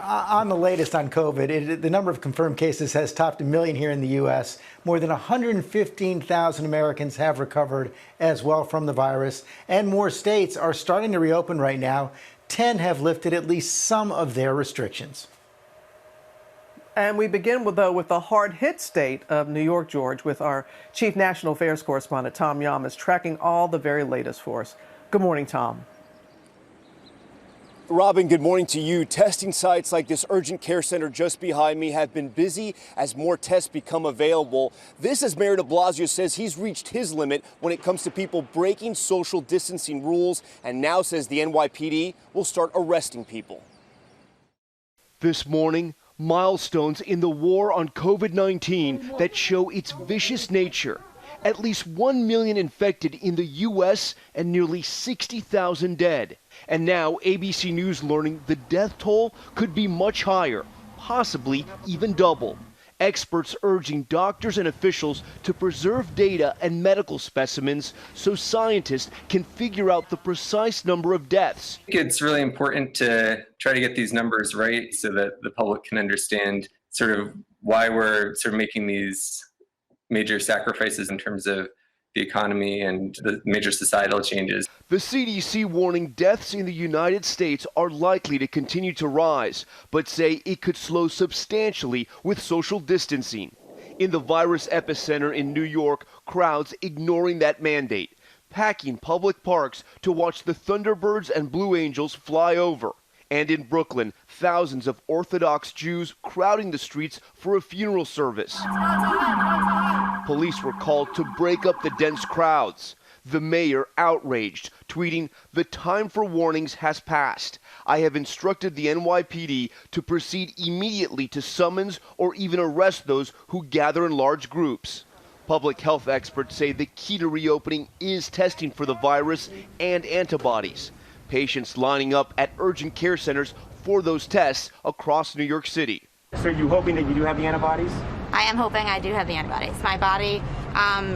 on the latest on COVID, the number of confirmed cases has topped 1 million here in the U.S. More than 115,000 Americans have recovered as well from the virus, and more states are starting to reopen right now. 10 have lifted at least some of their restrictions. And we begin with the hard-hit state of New York, George, with our chief national affairs correspondent, Tom Yamas, tracking all the very latest for us. Good morning, Tom. Robin, good morning to you. Testing sites like this urgent care center just behind me have been busy as more tests become available. This, as Mayor de Blasio says, he's reached his limit when it comes to people breaking social distancing rules, and now says the NYPD will start arresting people. This morning, milestones in the war on COVID-19 that show its vicious nature. At least 1 million infected in the U.S. and nearly 60,000 dead. And now ABC News learning the death toll could be much higher, possibly even double. Experts urging doctors and officials to preserve data and medical specimens so scientists can figure out the precise number of deaths. I think it's really important to try to get these numbers right so that the public can understand sort of why we're sort of making these major sacrifices in terms of the economy and the major societal changes. The CDC warning deaths in the United States are likely to continue to rise, but say it could slow substantially with social distancing. In the virus epicenter in New York, crowds ignoring that mandate, packing public parks to watch the Thunderbirds and Blue Angels fly over. And in Brooklyn, thousands of Orthodox Jews crowding the streets for a funeral service. Police were called to break up the dense crowds. The mayor outraged, tweeting, "The time for warnings has passed. I have instructed the NYPD to proceed immediately to summons or even arrest those who gather in large groups." Public health experts say the key to reopening is testing for the virus and antibodies. Patients lining up at urgent care centers for those tests across New York City. So are you hoping that you do have the antibodies? I am hoping I do have the antibodies. My body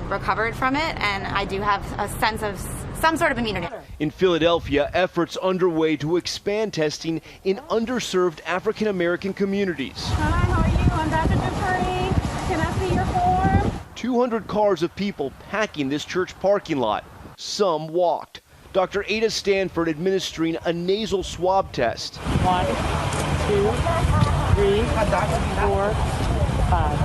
recovered from it, and I do have a sense of some sort of immunity. In Philadelphia, efforts underway to expand testing in underserved African American communities. Hi, how are you? I'm Dr. Dupri. Can I see your form? 200 cars of people packing this church parking lot. Some walked. Dr. Ada Stanford administering a nasal swab test. 1, 2, 3, 4, 5.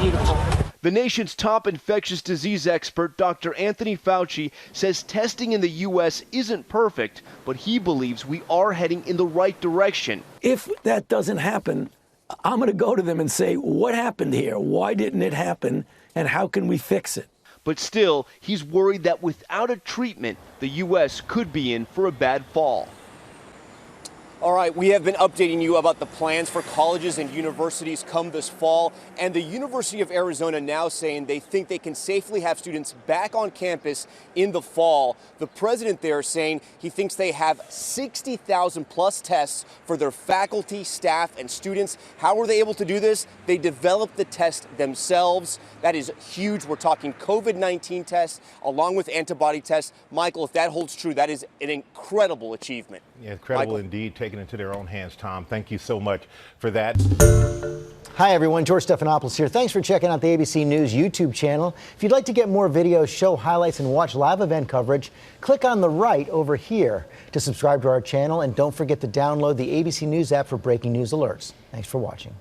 Beautiful. The nation's top infectious disease expert, Dr. Anthony Fauci, says testing in the U.S. isn't perfect, but he believes we are heading in the right direction. If that doesn't happen, I'm going to go to them and say, what happened here? Why didn't it happen? And how can we fix it? But still, he's worried that without a treatment, the U.S. could be in for a bad fall. All right, we have been updating you about the plans for colleges and universities come this fall, and the University of Arizona now saying they think they can safely have students back on campus in the fall. The president there saying he thinks they have 60,000 plus tests for their faculty, staff, and students. How were they able to do this? They developed the test themselves. That is huge. We're talking COVID-19 tests along with antibody tests. Michael, if that holds true, that is an incredible achievement. Yeah, incredible Michael. Indeed, taking it into their own hands, Tom. Thank you so much for that. Hi, everyone. George Stephanopoulos here. Thanks for checking out the ABC News YouTube channel. If you'd like to get more videos, show highlights, and watch live event coverage, click on the right over here to subscribe to our channel. And don't forget to download the ABC News app for breaking news alerts. Thanks for watching.